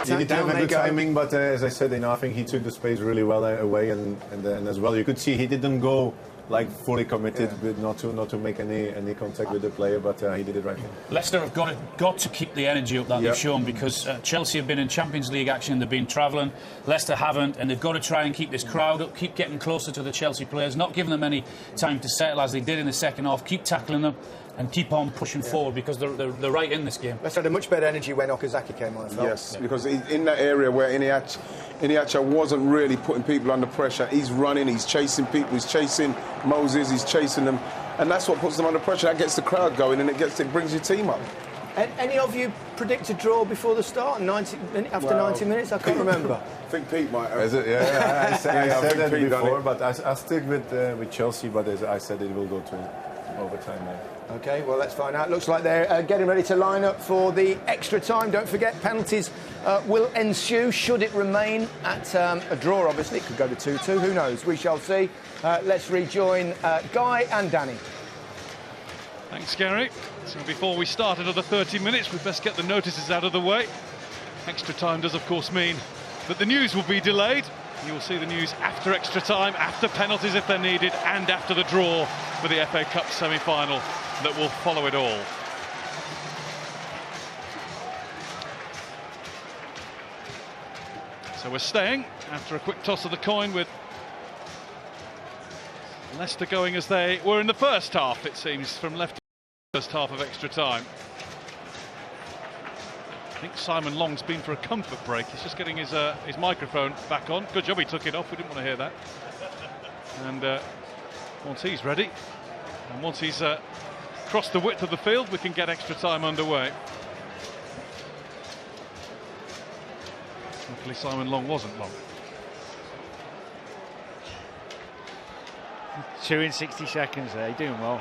He did have a good timing, but as I said, I think he took the space really well away, and as well you could see he didn't go like fully committed, but not to make any contact with the player, but he did it right. Leicester have got to keep the energy up that they've shown, because Chelsea have been in Champions League action, they've been travelling, Leicester haven't, and they've got to try and keep this crowd up, keep getting closer to the Chelsea players, not giving them any time to settle as they did in the second half, keep tackling them and keep on pushing forward, because they're right in this game. Leicester had a much better energy when Okazaki came on, I felt. Yes, because in that area where Iniacha wasn't really putting people under pressure, he's running, he's chasing people, he's chasing Moses, he's chasing them, and that's what puts them under pressure. That gets the crowd going, and it brings your team up. Any of you predict a draw before the start? 90 minutes? I can't remember. I think Pete might have. Is it? Yeah, I said that before, but I stick with Chelsea, but as I said, it will go to overtime now. OK, well, let's find out. Looks like they're getting ready to line up for the extra time. Don't forget, penalties will ensue should it remain at a draw, obviously. It could go to 2-2. Who knows? We shall see. Let's rejoin Guy and Danny. Thanks, Gary. So before we start another 30 minutes, we best get the notices out of the way. Extra time does, of course, mean that the news will be delayed. You will see the news after extra time, after penalties if they're needed, and after the draw for the FA Cup semi-final that will follow it all. So we're staying after a quick toss of the coin, with Leicester going as they were in the first half, it seems, from left to first half of extra time. I think Simon Long's been for a comfort break. He's just getting his microphone back on. Good job he took it off. We didn't want to hear that. And once he's ready, and once he's crossed the width of the field, we can get extra time underway. Luckily Simon Long wasn't long. 2 in 60 seconds there, doing well.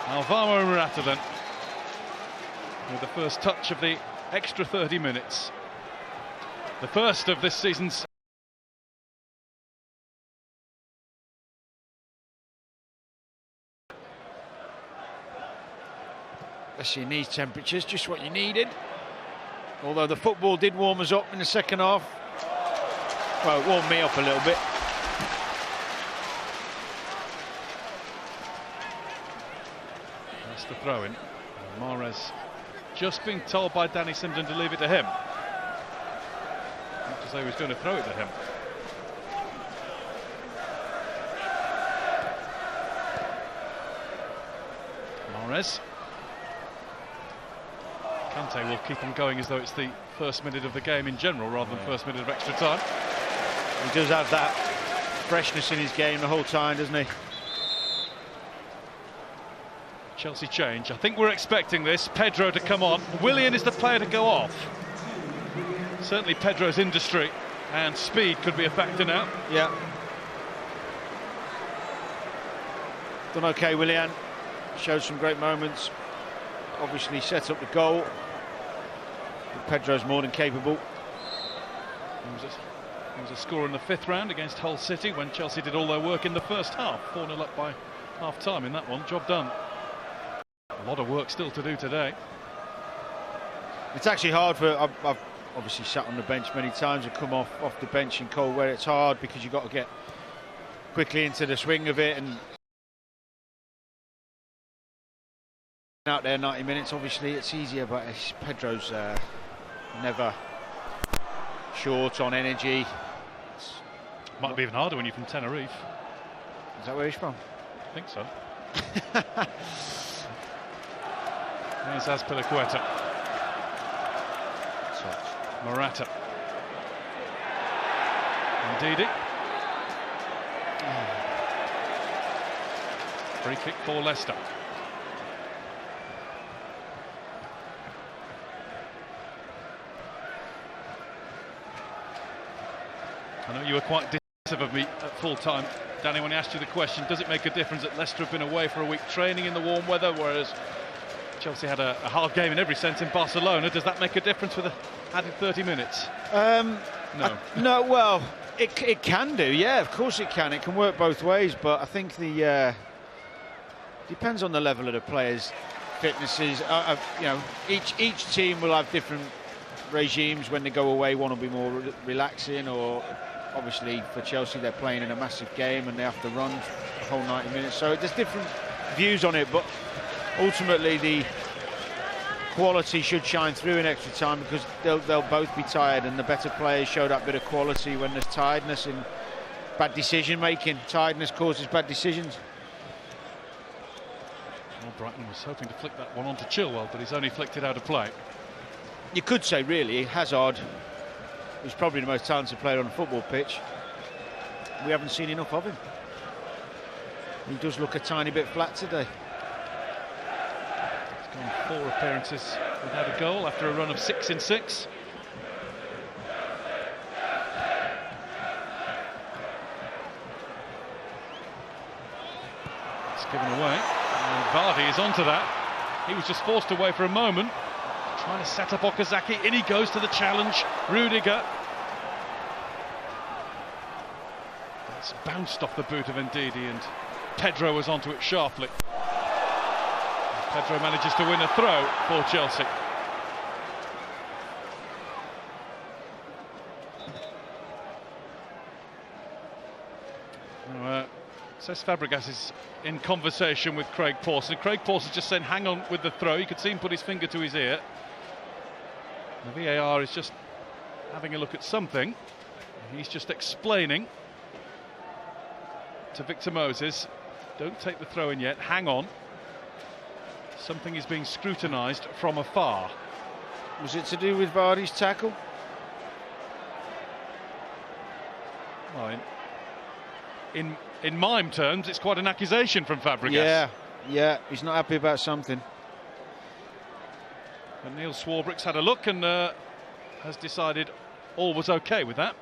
Alvaro Morata then, with the first touch of the extra 30 minutes. The first of this season's. Especially in these temperatures, just what you needed. Although the football did warm us up in the second half. Well, it warmed me up a little bit. That's the throw-in. Mahrez just being told by Danny Simpson to leave it to him. Not to say he was going to throw it to him. Mahrez. Kante will keep on going as though it's the first minute of the game in general rather than first minute of extra time. He does have that freshness in his game the whole time, doesn't he? Chelsea change. I think we're expecting this. Pedro to come on. Willian is the player to go off. Certainly Pedro's industry and speed could be a factor now. Yeah. Done OK, Willian. Showed some great moments. Obviously set up the goal. But Pedro's more than capable. He was a scorer in the 5th round against Hull City when Chelsea did all their work in the first half. 4-0 up by half-time in that one. Job done. A lot of work still to do today. It's actually hard for... I've obviously sat on the bench many times and come off the bench in cold weather. It's hard because you've got to get quickly into the swing of it, and out there 90 minutes, obviously it's easier, but Pedro's never short on energy. Might be even harder when you're from Tenerife. Is that where he's from? I think so. There's Azpilicueta. Morata. Indeed. Free kick for Leicester. I know you were quite dismissive of me at full time, Danny, when I asked you the question, does it make a difference that Leicester have been away for a week training in the warm weather, whereas Chelsea had a hard game in every sense in Barcelona? Does that make a difference with the added 30 minutes? No. No, well, it can do, yeah, of course it can. It can work both ways, but I think the depends on the level of the players. fitnesses. You know, each team will have different regimes. When they go away, one will be more relaxing, or obviously for Chelsea they're playing in a massive game and they have to run the whole 90 minutes. So there's different views on it, but ultimately the quality should shine through in extra time, because they'll both be tired, and the better players show that bit of quality when there's tiredness and bad decision making. Tiredness causes bad decisions. Well, Brighton was hoping to flick that one onto Chilwell, but he's only flicked it out of play. You could say, really, Hazard, who's probably the most talented player on the football pitch, we haven't seen enough of him. He does look a tiny bit flat today. He's gone 4 appearances without a goal after a run of 6 in 6. It's given away, and Vardy is onto that. He was just forced away for a moment, trying to set up Okazaki. In he goes to the challenge. Rudiger. It's bounced off the boot of Ndidi, and Pedro was onto it sharply. And Pedro manages to win a throw for Chelsea. Says Fabregas is in conversation with Craig Pawson. Craig Pawson just saying hang on with the throw. You could see him put his finger to his ear. The VAR is just having a look at something. He's just explaining to Victor Moses, don't take the throw in yet, hang on. Something is being scrutinised from afar. Was it to do with Vardy's tackle? Well, in mime terms, it's quite an accusation from Fabregas. Yeah, he's not happy about something. And Neil Swarbrick's had a look and has decided all was okay with that.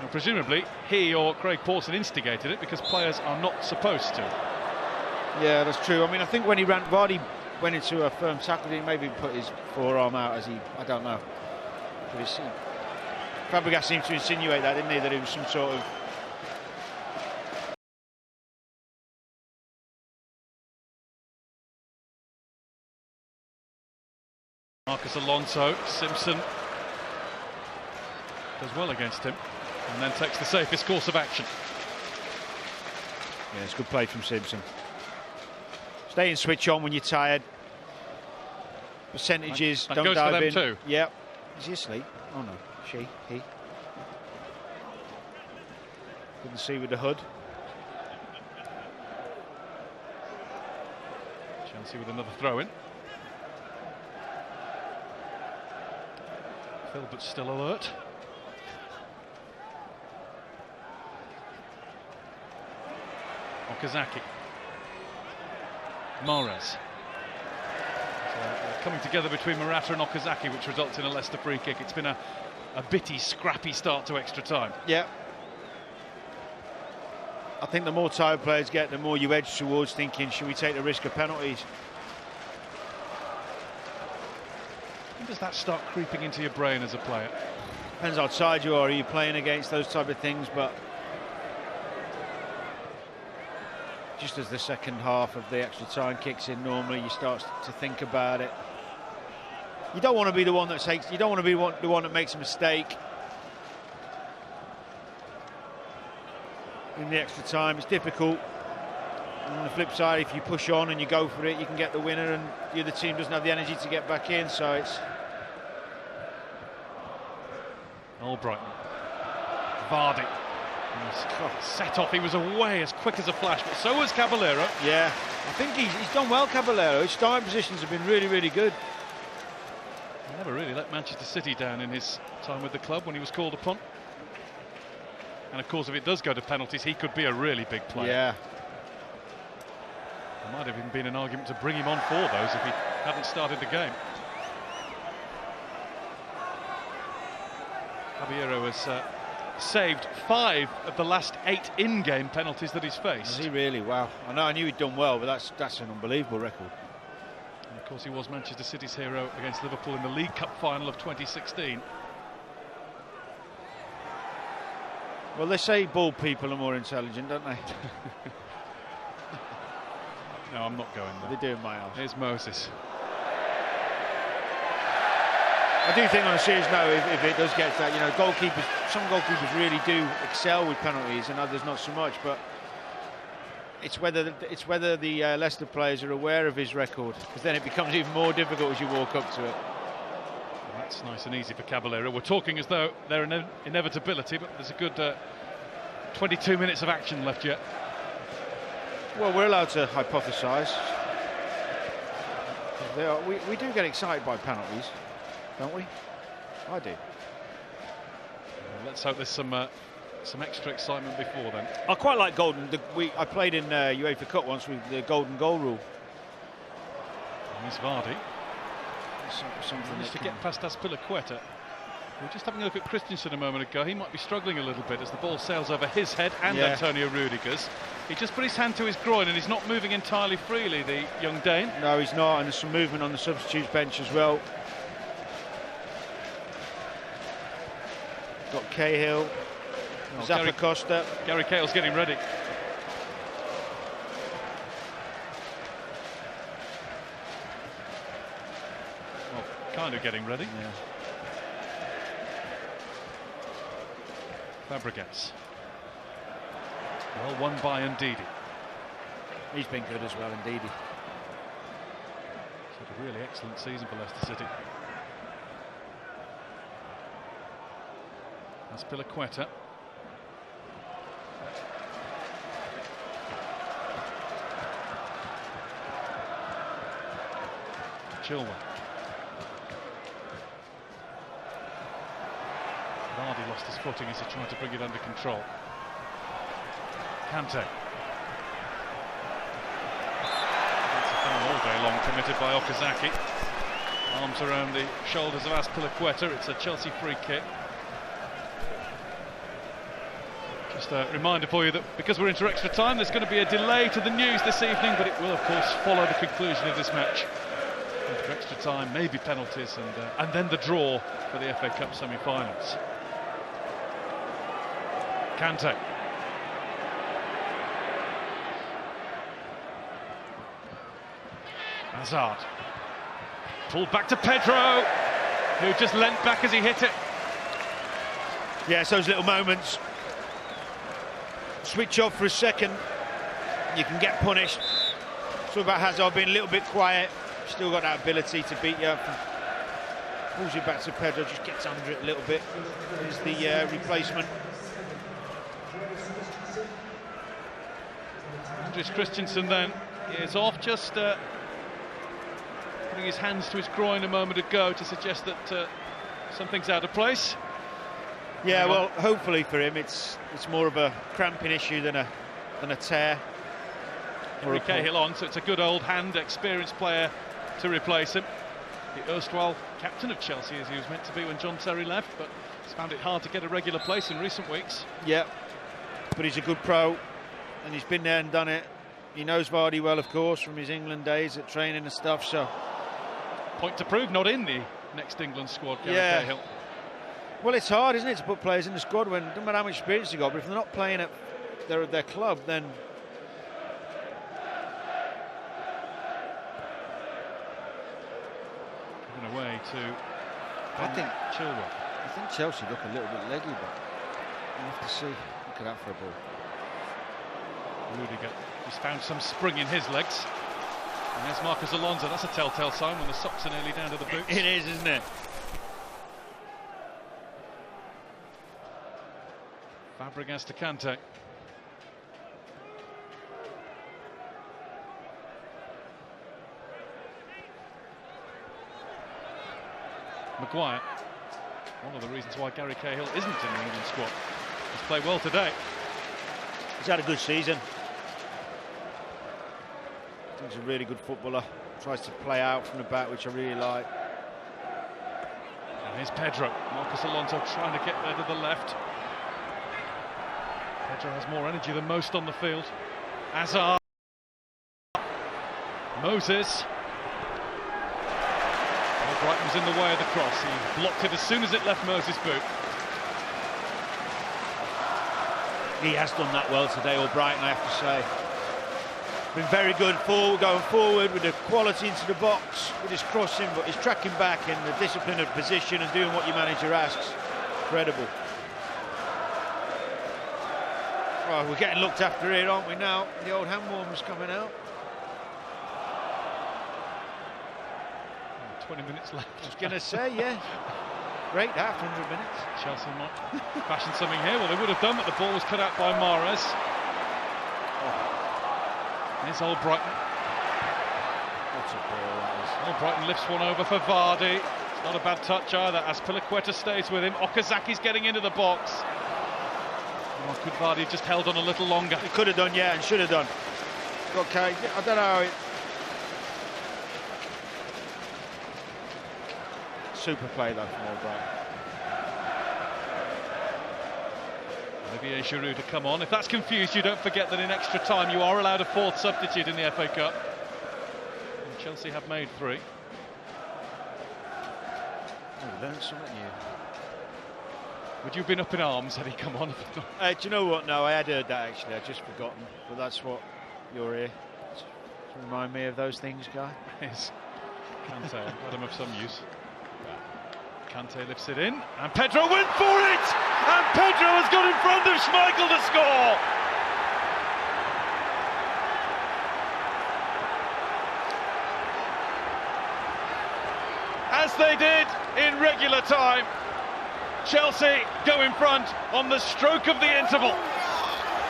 And presumably he or Craig Pawson instigated it, because players are not supposed to. Yeah, that's true. I mean, I think when Vardy went into a firm tackle, he maybe put his forearm out as I don't know. But Fabregas seemed to insinuate that, didn't he, that it was some sort of... Marcus Alonso, Simpson does well against him and then takes the safest course of action. Yeah, it's good play from Simpson. Stay and switch on when you're tired. Percentages, that don't goes dive for them in. too. Yep. Is he asleep? Oh no, he. Couldn't see with the hood. Chelsea with another throw in. Philbert still alert. Okazaki. Mahrez. Coming together between Morata and Okazaki, which results in a Leicester free kick. It's been a bitty, scrappy start to extra time. Yeah. I think the more tired players get, the more you edge towards thinking, should we take the risk of penalties? When does that start creeping into your brain as a player? Depends how tired you are. Are you playing against those type of things? But just as the second half of the extra time kicks in, normally you start to think about it. You don't want to be the one that takes. You don't want to be the one that makes a mistake in the extra time. It's difficult. And on the flip side, if you push on and you go for it, you can get the winner, and the other team doesn't have the energy to get back in. So it's all Brighton. Vardy. Set off, he was away as quick as a flash, but so was Caballero. Yeah, I think he's done well, Caballero. His starting positions have been really, really good. He never really let Manchester City down in his time with the club when he was called upon. And of course, if it does go to penalties, he could be a really big player. Yeah. There might have even been an argument to bring him on for those if he hadn't started the game. Caballero has saved 5 of the last 8 in-game penalties that he's faced. Is he really? Wow. I knew he'd done well, but that's an unbelievable record. And of course, he was Manchester City's hero against Liverpool in the League Cup final of 2016. Well, they say bald people are more intelligent, don't they? No, I'm not going there. They do in my house. Here's Moses. I do think on a serious note, if it does get to that, you know, some goalkeepers really do excel with penalties and others not so much, but it's whether the Leicester players are aware of his record, because then it becomes even more difficult as you walk up to it. Well, that's nice and easy for Caballero. We're talking as though they're an inevitability, but there's a good 22 minutes of action left yet. Well, we're allowed to hypothesise. We do get excited by penalties, don't we? I do. Well, let's hope there's some extra excitement before then. I quite like golden. I played in UEFA Cup once with the golden goal rule. Here's Vardy. Something Managed to get past Azpilicueta. We were just having a look at Christensen a moment ago. He might be struggling a little bit as the ball sails over his head and Antonio Rudiger's. He just put his hand to his groin and he's not moving entirely freely, the young Dane. No, he's not, and there's some movement on the substitutes bench as well. Got Cahill, Zappacosta. Gary Cahill's getting ready. Well, kind of getting ready. Yeah. Fabregas. Well won by Ndidi. He's been good as well, Ndidi. It's had a really excellent season for Leicester City. Azpilicueta. Chilwell. Vardy lost his footing as he tried to bring it under control. Kante. That's a foul all day long committed by Okazaki. Arms around the shoulders of Azpilicueta. It's a Chelsea free kick. Just a reminder for you that because we're into extra time, there's going to be a delay to the news this evening, but it will of course follow the conclusion of this match. Into extra time, maybe penalties, and then the draw for the FA Cup semi-finals. Kante. Hazard. Pulled back to Pedro, who just leant back as he hit it. Yeah, it's those little moments. Switch off for a second, you can get punished. It's all about Hazard being a little bit quiet. Still got that ability to beat you up. Pulls you back to Pedro, just gets under it a little bit. Here's the replacement. Andres Christensen then is off, just putting his hands to his groin a moment ago to suggest that something's out of place. Yeah, well, hopefully for him, it's more of a cramping issue than a tear. Gary Cahill on, so it's a good old hand, experienced player to replace him. The erstwhile captain of Chelsea, as he was meant to be when John Terry left, but he's found it hard to get a regular place in recent weeks. Yeah, but he's a good pro, and he's been there and done it. He knows Vardy well, of course, from his England days at training and stuff, so... Point to prove, not in the next England squad, Gary Cahill. Well, it's hard, isn't it, to put players in the squad when, no matter how much experience you got, but if they're not playing at their club, then... Given away to Chilwell. I think Chelsea look a little bit leggy, but we'll have to see. Look at that for a ball. Rudiger just found some spring in his legs. And there's Marcos Alonso. That's a telltale sign when the socks are nearly down to the boots. It is, isn't it? Fabregas to Kante. Maguire. One of the reasons why Gary Cahill isn't in the England squad. He's played well today. He's had a good season. I think he's a really good footballer. Tries to play out from the back, which I really like. And here's Pedro. Marcos Alonso trying to get there to the left. Pedro has more energy than most on the field. Hazard. Moses. Brighton was in the way of the cross. He blocked it as soon as it left Moses' boot. He has done that well today, Brighton, I have to say. been very good going forward with the quality into the box, with his crossing, but his tracking back and the discipline of position and doing what your manager asks. Incredible. Right, we're getting looked after here, aren't we now? The old hand warmers coming out. 20 minutes left. I was going to say, yeah. Great, that 100 minutes. Chelsea might fashion something here. Well, they would have done, but the ball was cut out by Mahrez. Here's Albrighton. What a ball that is. Albrighton lifts one over for Vardy. It's not a bad touch either, as Piliqueta stays with him. Okazaki's getting into the box. Oh, could Vardy have just held on a little longer? He could have done, yeah, and should have done. Okay, I don't know how it... Super play though from Albrighton. Olivier Giroud to come on. If that's confused you, don't forget that in extra time you are allowed a fourth substitute in the FA Cup. And Chelsea have made 3. Oh, we learned something new. Would you have been up in arms had he come on? Do you know what? No, I had heard that actually. I'd just forgotten. But that's what you're here to remind me of those things, Guy. Yes. Kante, Adam of some use. Kante lifts it in, and Pedro went for it! And Pedro has got in front of Schmeichel to score! As they did in regular time, Chelsea go in front on the stroke of the interval.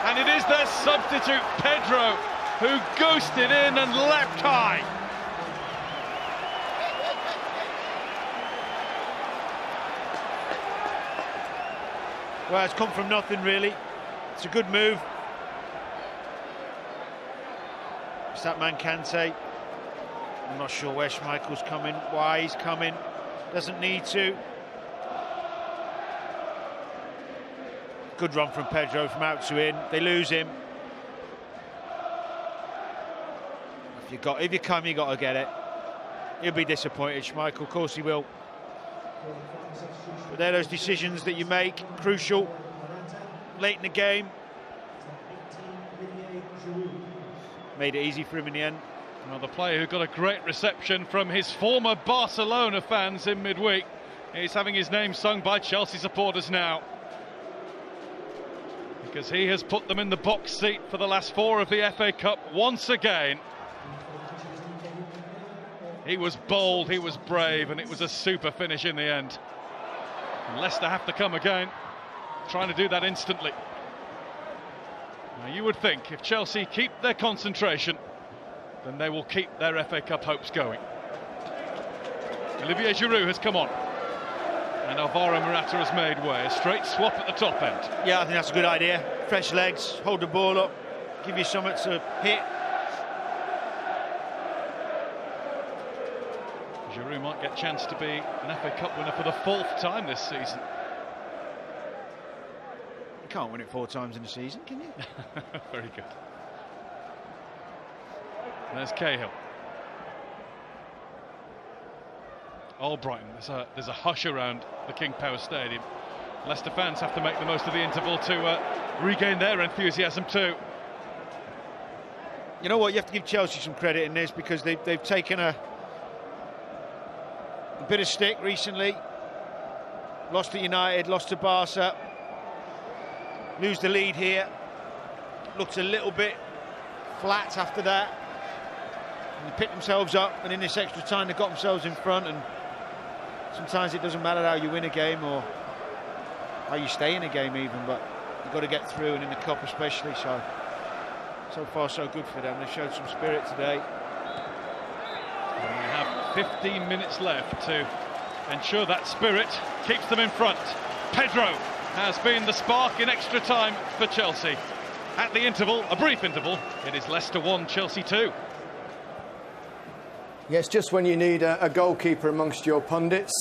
And it is their substitute, Pedro, who ghosted in and leapt high. Well, it's come from nothing, really. It's a good move. It's that man, Kante. I'm not sure where Schmeichel's coming, why he's coming. Doesn't need to. Good run from Pedro from out to in. They lose him. If you come, you got to get it. He'll be disappointed, Schmeichel. Of course he will. But they're those decisions that you make, crucial, late in the game. Made it easy for him in the end. Another player who got a great reception from his former Barcelona fans in midweek. He's having his name sung by Chelsea supporters now, because he has put them in the box seat for the last 4 of the FA Cup once again. He was bold, he was brave, and it was a super finish in the end. And Leicester have to come again, trying to do that instantly. Now, you would think if Chelsea keep their concentration, then they will keep their FA Cup hopes going. Olivier Giroud has come on, and Alvaro Morata has made way. A straight swap at the top end. Yeah, I think that's a good idea. Fresh legs, hold the ball up, give you something to hit. Giroud might get a chance to be an FA Cup winner for the 4th time this season. You can't win it 4 times in a season, can you? Very good. There's Cahill. Albrighton. There's a hush around the King Power Stadium. Leicester fans have to make the most of the interval to regain their enthusiasm too. You know what? You have to give Chelsea some credit in this, because they've taken a bit of stick recently. Lost to United, lost to Barca. Lose the lead here. Looked a little bit flat after that. And they picked themselves up, and in this extra time they got themselves in front. And sometimes it doesn't matter how you win a game or how you stay in a game even, but you've got to get through, and in the Cup especially. So far so good for them. They showed some spirit today. And we have 15 minutes left to ensure that spirit keeps them in front. Pedro has been the spark in extra time for Chelsea. At the interval, a brief interval, it is Leicester 1, Chelsea 2. Yes, just when you need a goalkeeper amongst your pundits.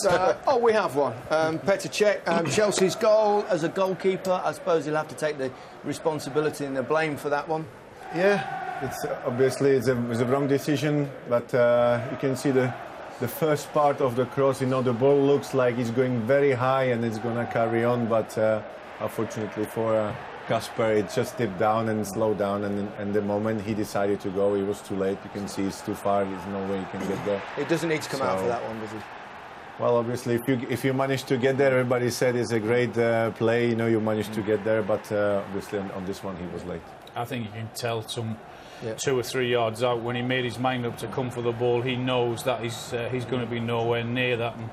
Oh, we have one. Petr Cech, Chelsea's goal as a goalkeeper. I suppose he'll have to take the responsibility and the blame for that one. Yeah, it's obviously it's a wrong decision, but you can see the first part of the cross. You know, the ball looks like it's going very high and it's going to carry on, but unfortunately for Kasper, it just dipped down and slowed down, and the moment he decided to go, he was too late. You can see it's too far. There's no way he can get there. It doesn't need to come out for that one, does it? Well, obviously, if you manage to get there, everybody said it's a great play. You know, you managed to get there, but obviously on this one he was late. I think you can tell 2 or 3 yards out when he made his mind up to come for the ball. He knows that he's going to be nowhere near that. And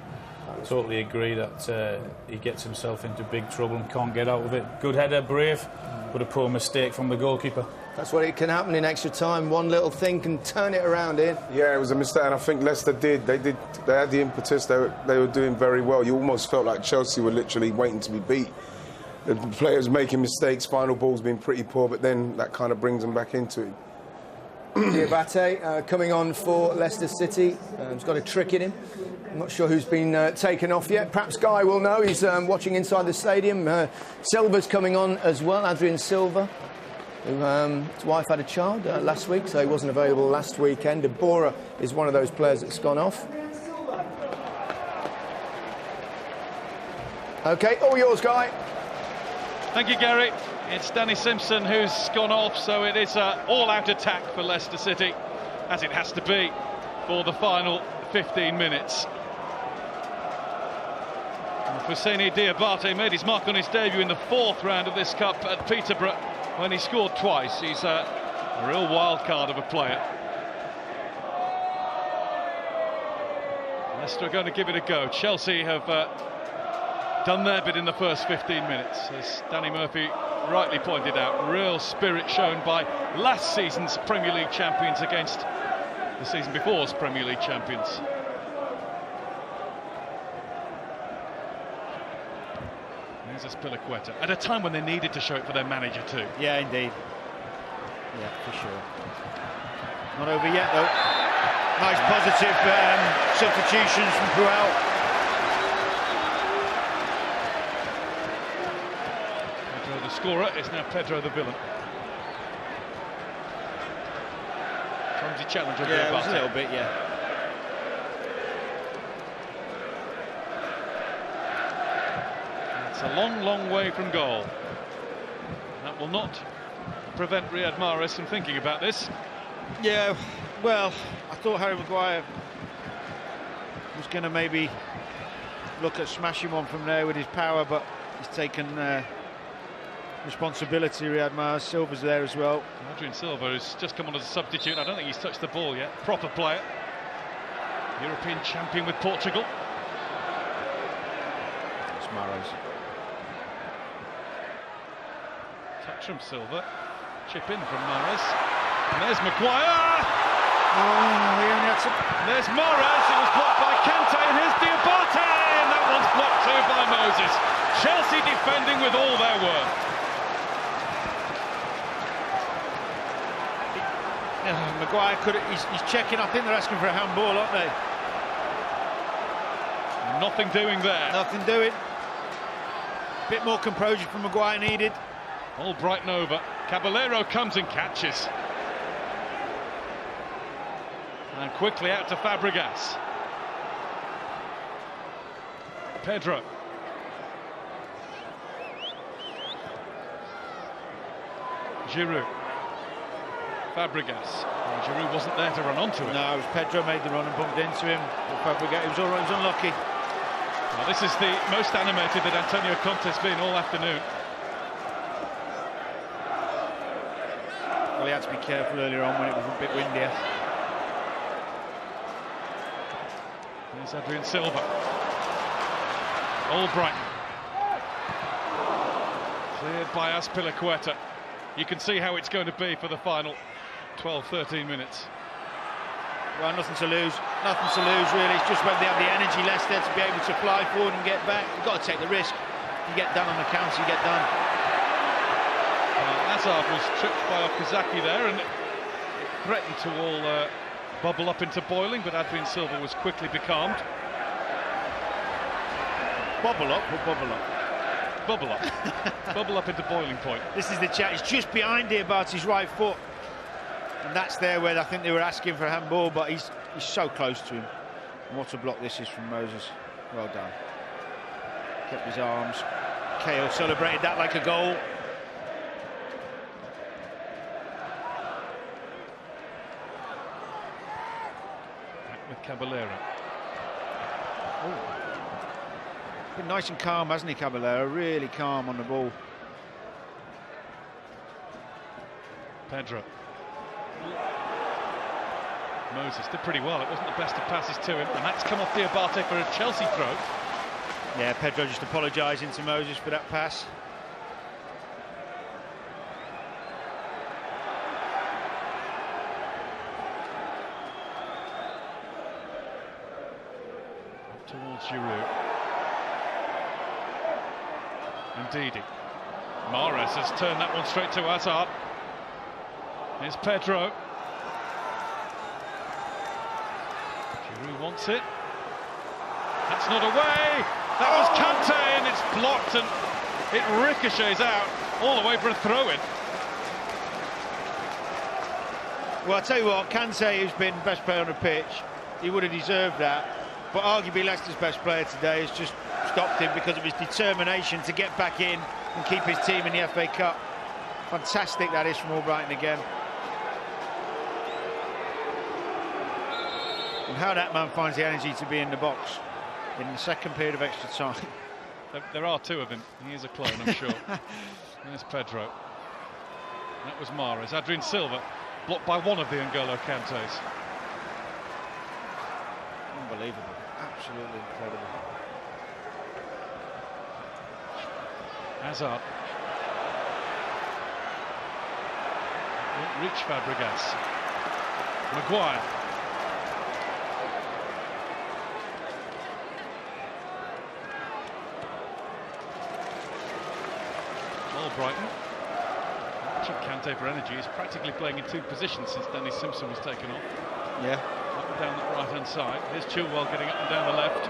I totally agree that he gets himself into big trouble and can't get out of it. Good header, brave, but a poor mistake from the goalkeeper. That's what it can happen in extra time. One little thing can turn it around in. Yeah, it was a mistake, and I think Leicester did. They had the impetus. They were doing very well. You almost felt like Chelsea were literally waiting to be beat. The players making mistakes, final ball's been pretty poor, but then that kind of brings them back into it. Diabate coming on for Leicester City. He's got a trick in him. I'm not sure who's been taken off yet. Perhaps Guy will know. He's watching inside the stadium. Silva's coming on as well, Adrian Silva, who his wife had a child last week, so he wasn't available last weekend. Deborah is one of those players that's gone off. OK, all yours, Guy. Thank you, Gary. It's Danny Simpson who's gone off, so it is an all-out attack for Leicester City, as it has to be for the final 15 minutes. Fousseyni Diabate made his mark on his debut in the 4th round of this Cup at Peterborough when he scored twice. He's a real wild card of a player. Leicester are going to give it a go. Chelsea have done their bit in the first 15 minutes, as Danny Murphy rightly pointed out. Real spirit shown by last season's Premier League champions against the season before's Premier League champions. There's Azpilicueta at a time when they needed to show it for their manager too. Yeah, indeed. Yeah, for sure. Not over yet though. Nice positive substitutions from Puel. The scorer is now Pedro the villain. Clumsy challenge of it was a little bit, yeah. It's a long, long way from goal. That will not prevent Riyad Mahrez from thinking about this. Yeah, well, I thought Harry Maguire was going to maybe look at smashing one from there with his power, but he's taken responsibility. Riyad Mahrez. Silva's there as well. Adrian Silva has just come on as a substitute. I don't think he's touched the ball yet. Proper player. European champion with Portugal. It's Mahrez. Touch from Silva. Chip in from Mahrez. And there's Maguire. There's Mahrez. It was blocked by Kante, and here's Diabate, and that one's blocked too by Moses. Chelsea defending with all their worth. Maguire he's checking. I think they're asking for a handball, aren't they? Nothing doing there. Nothing doing. Bit more composure from Maguire needed. All Brighton over. Caballero comes and catches. And quickly out to Fabregas. Pedro. Giroud. Fabregas. And Giroud wasn't there to run onto it. No, it was Pedro made the run and bumped into him. Fabregas, it was all right, he was unlucky. Well, this is the most animated that Antonio Conte's been all afternoon. Well, he had to be careful earlier on when it was a bit windier. There's Adrian Silva. All Brighton. Cleared by Azpilicueta. You can see how it's going to be for the final 12-13 minutes. Well, nothing to lose. Nothing to lose, really. It's just whether they have the energy left there to be able to fly forward and get back. You've got to take the risk. You get done on the counter, you get done. Hazard was tripped by Okazaki there, and it threatened to all bubble up into boiling, but Adrian Silva was quickly becalmed. Bubble up or bubble up? Bubble up. Bubble up into boiling point. This is the chat. It's just behind Diabate's right foot. And that's there where I think they were asking for a handball, but he's so close to him. And what a block this is from Moses. Well done. Kept his arms. Cahill celebrated that like a goal. with Caballero. Been nice and calm, hasn't he, Caballero? Really calm on the ball. Pedro. Moses did pretty well. It wasn't the best of passes to him, and that's come off Diabate for a Chelsea throw. Yeah, Pedro just apologising to Moses for that pass. Up towards Giroud. And Didi. Mahrez has turned that one straight to Hazard. Here's Pedro. Giroud wants it. That's not away. That was Kante, and it's blocked, and it ricochets out all the way for a throw-in. Well, I'll tell you what, Kante, who's been best player on the pitch, he would have deserved that. But arguably Leicester's best player today has just stopped him because of his determination to get back in and keep his team in the FA Cup. Fantastic that is from Albrighton again. And how that man finds the energy to be in the box in the second period of extra time. There are two of him. He is a clone, I'm sure. There's Pedro. That was Mahrez. Adrien Silva blocked by one of the N'Golo Kantés. Unbelievable. Absolutely incredible. Hazard. Won't reach Fabregas. Maguire. Brighton. Watching Kante for energy. He's practically playing in two positions since Danny Simpson was taken off. Yeah. Up and down that right-hand side. Here's Chilwell getting up and down the left.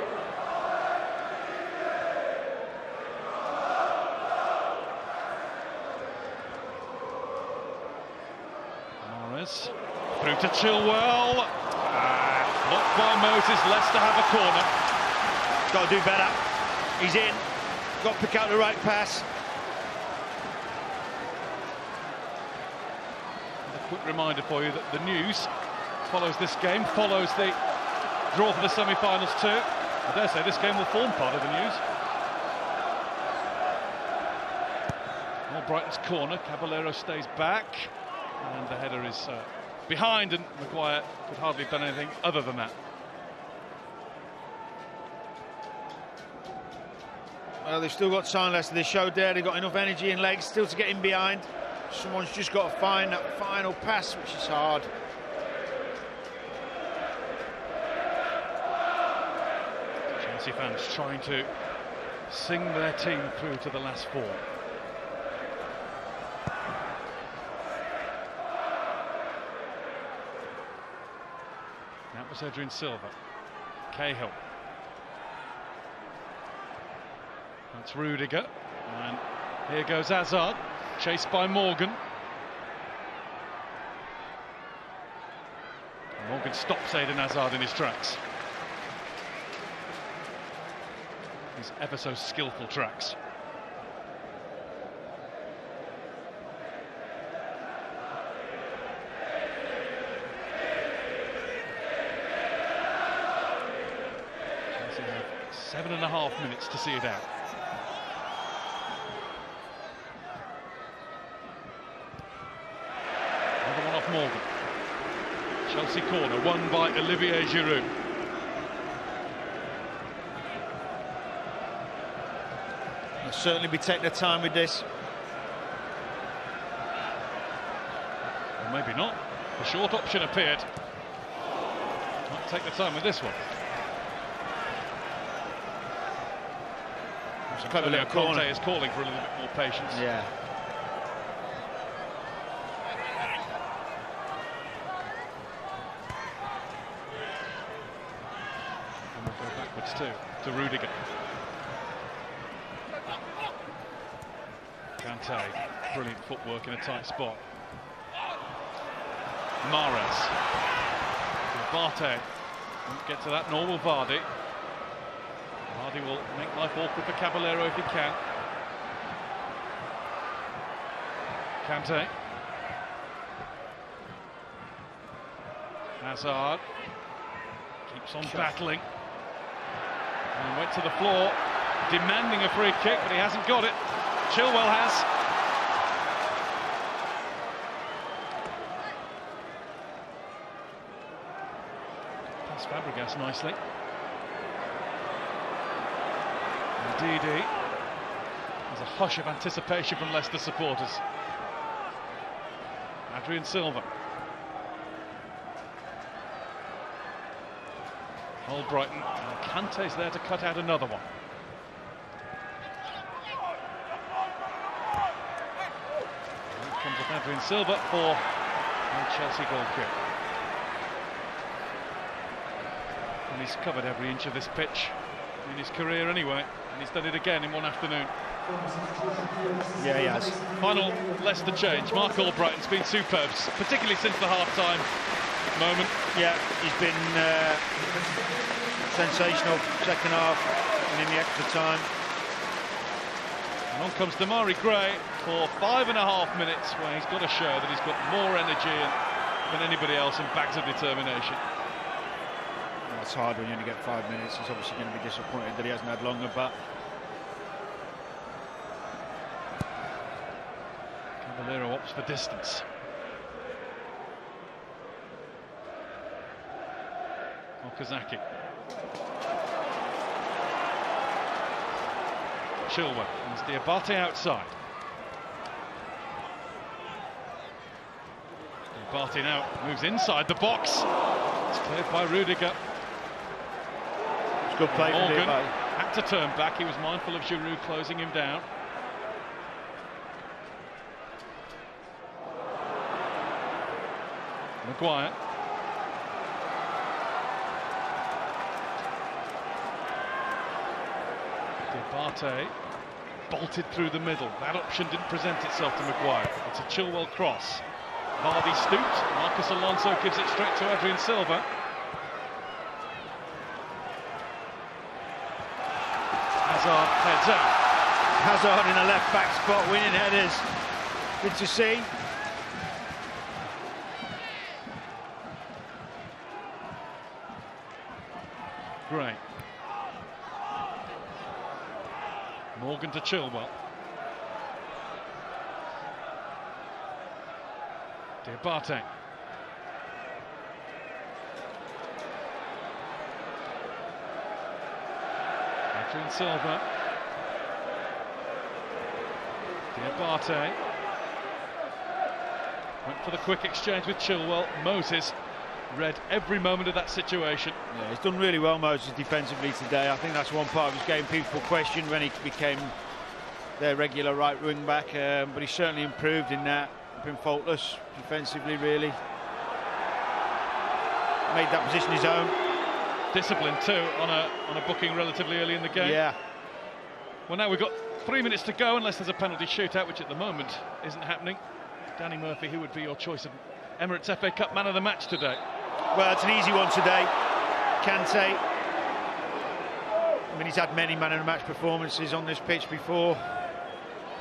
Mahrez through to Chilwell. Blocked by Moses. Leicester have a corner. Got to do better. He's in. Got to pick out the right pass. Quick reminder for you that the news follows this game, follows the draw for the semi-finals too. I dare say this game will form part of the news. Brighton's corner, Caballero stays back, and the header is behind, and Maguire could hardly have done anything other than that. Well, they've still got time, Leicester. They showed there they've got enough energy and legs still to get in behind. Someone's just got to find that final pass, which is hard. Chelsea fans trying to sing their team through to the last four. That was Adrien Silva. Cahill. That's Rudiger. And here goes Hazard. Chased by Morgan. Morgan stops Eden Hazard in his tracks. His ever so skillful tracks. Chelsea have 7.5 minutes to see it out. Morgan. Chelsea corner, won by Olivier Giroud. They'll certainly be taking their time with this. Or maybe not. The short option appeared. Might take the time with this one. It's a clever little corner. Conte is calling for a little bit more patience. Yeah. To Rudiger. Kante, brilliant footwork in a tight spot. Mahrez. Diabate won't get to that, nor will Vardy. Vardy will make life awkward for Caballero if he can. Kante. Hazard. Keeps on battling. And went to the floor, demanding a free kick, but he hasn't got it. Chilwell has. Past Fabregas nicely. And DD. There's a hush of anticipation from Leicester supporters. Adrian Silva. Old Brighton. And Kante's there to cut out another one. Here comes with Adrian Silva for a Chelsea goal kick. And he's covered every inch of this pitch in his career anyway, and he's done it again in one afternoon. Yeah, he has. Final Leicester change. Mark Albrighton's been superb, particularly since the half-time moment. Yeah, he's been sensational second half and in the extra time. And on comes Damari Gray for 5.5 minutes, where he's got to show that he's got more energy than anybody else and bags of determination. It's hard when you only get 5 minutes. He's obviously going to be disappointed that he hasn't had longer, but Cavallero opts for distance. Okazaki. Chilwell. It's Diabate outside. Diabate now moves inside the box. It's cleared by Rudiger. it's good play from Morgan Diabate. had to turn back. He was mindful of Giroud closing him down. Maguire. Diabate bolted through the middle. That option didn't present itself to Maguire. It's a Chilwell cross. Vardy stooped. Marcus Alonso gives it straight to Adrian Silva. Hazard heads out. Hazard in a left-back spot, winning headers. Good to see. Great. Morgan to Chilwell. Diabate. Adrian Silva. Diabate. Went for the quick exchange with Chilwell. Moses read every moment of that situation. Yeah, he's done really well, Moses, defensively today. I think that's one part of his game people questioned when he became their regular right wing back, but he certainly improved in that. Been faultless defensively, really. Made that position his own. Discipline too on a booking relatively early in the game. Yeah. Well, now we've got 3 minutes to go, unless there's a penalty shootout, which at the moment isn't happening. Danny Murphy, who would be your choice of Emirates FA Cup man of the match today? Well, it's an easy one today. Kante. I mean, he's had many man of the match performances on this pitch before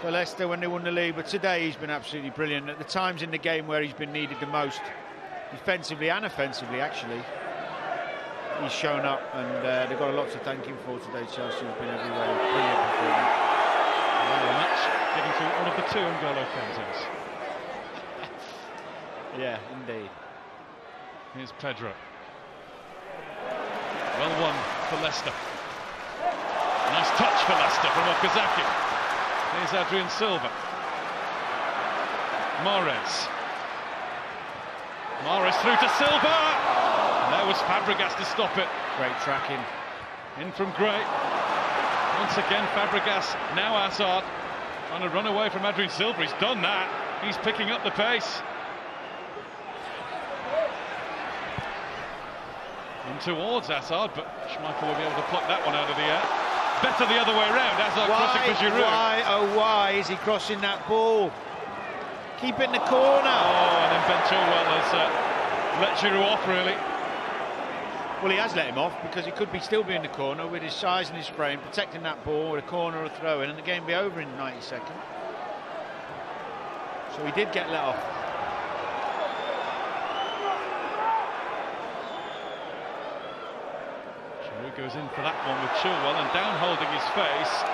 for Leicester when they won the league, but today he's been absolutely brilliant. At the times in the game where he's been needed the most, defensively and offensively, actually, he's shown up, and they've got a lot to thank him for today. Chelsea have been everywhere. Brilliant performance. Man of the match, getting through one of the 2 N'Golo Kantes. Yeah, indeed. Here's Pedro. Well won for Leicester. Nice touch for Leicester from Okazaki. Here's Adrian Silva. Mahrez. Mahrez through to Silva. And there was Fabregas to stop it. Great tracking. In from Gray. Once again Fabregas, now Hazard. Trying to run away from Adrian Silva. He's done that. He's picking up the pace. In towards Hazard, but Schmeichel will be able to pluck that one out of the air. Better the other way around. Hazard crossing for Giroud. Why is he crossing that ball? Keep it in the corner. Oh, and then Ben Chilwell has let Giroud off, really. Well, he has let him off because he could still be in the corner with his size and his frame, protecting that ball with a corner or throw in, and the game be over in 90 seconds. So he did get let off. Giroud goes in for that one with Chilwell, and down holding his face.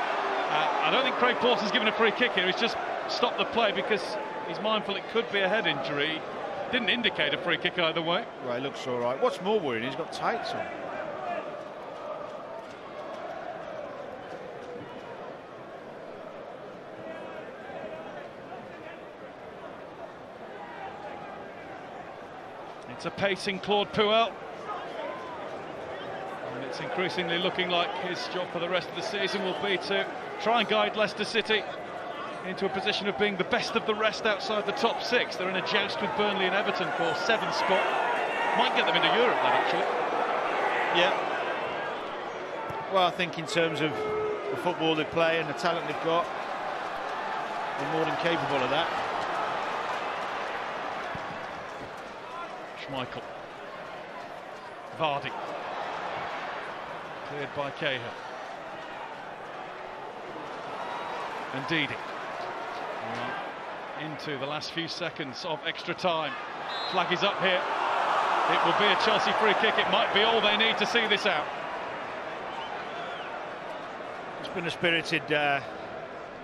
I don't think Craig Pawson's given a free kick here. He's just stopped the play because he's mindful it could be a head injury. Didn't indicate a free kick either way. Well, it looks all right. What's more worrying, he's got tights on. It's a pacing Claude Puel. And it's increasingly looking like his job for the rest of the season will be to try and guide Leicester City into a position of being the best of the rest outside the top 6. They're in a joust with Burnley and Everton for 7th spot. Might get them into Europe, that actually. Yeah. Well, I think in terms of the football they play and the talent they've got, they're more than capable of that. Schmeichel. Vardy. Cleared by Cahill. And Didi. Into the last few seconds of extra time. Flag is up here. It will be a Chelsea free kick. It might be all they need to see this out. It's been a spirited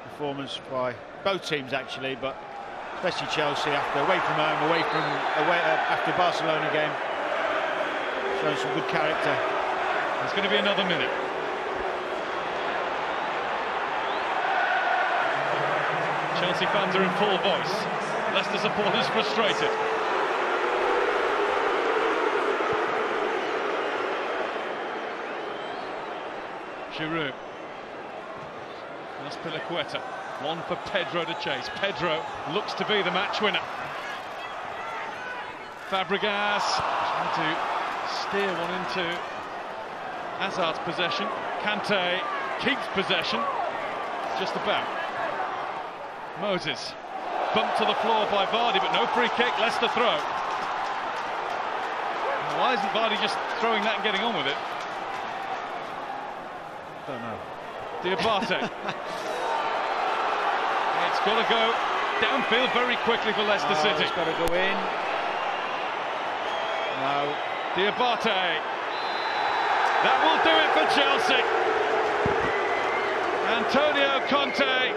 performance by both teams actually, but especially Chelsea after away from home, after Barcelona game, showing some good character. There's going to be another minute. Chelsea fans are in full voice. Leicester supporters frustrated. Giroud. That's Pilaqueta. One for Pedro to chase. Pedro looks to be the match winner. Fabregas trying to steer one into Hazard's possession. Kante keeps possession. Just about. Moses. Bumped to the floor by Vardy, but no free kick. Leicester throw. Why isn't Vardy just throwing that and getting on with it? Don't know. Diabate. It's got to go downfield very quickly for Leicester City. It's got to go in. No. Diabate. That will do it for Chelsea. Antonio Conte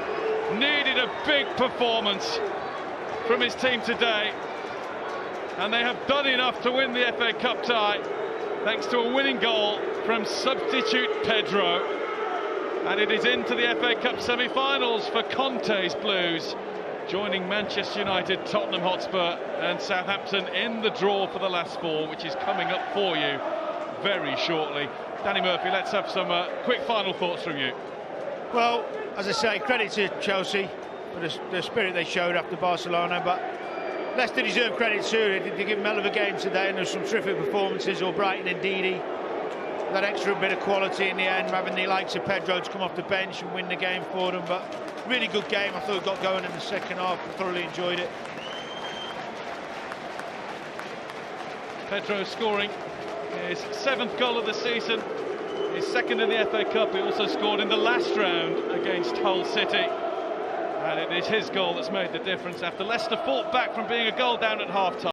needed a big performance from his team today, and they have done enough to win the FA Cup tie thanks to a winning goal from substitute Pedro, and it is into the FA Cup semi-finals for Conte's Blues, joining Manchester United, Tottenham Hotspur and Southampton in the draw for the last 4, which is coming up for you very shortly. Danny Murphy, let's have some quick final thoughts from you. Well, as I say, credit to Chelsea for the spirit they showed after Barcelona, but Leicester deserve credit too. They give them a hell of a game today, and there's some terrific performances. Or Brighton and Didi, that extra bit of quality in the end, having the likes of Pedro to come off the bench and win the game for them. But really good game. I thought it got going in the second half. I thoroughly enjoyed it. Pedro scoring his 7th goal of the season, his 2nd in the FA Cup. He also scored in the last round against Hull City, and it is his goal that's made the difference after Leicester fought back from being a goal down at half-time.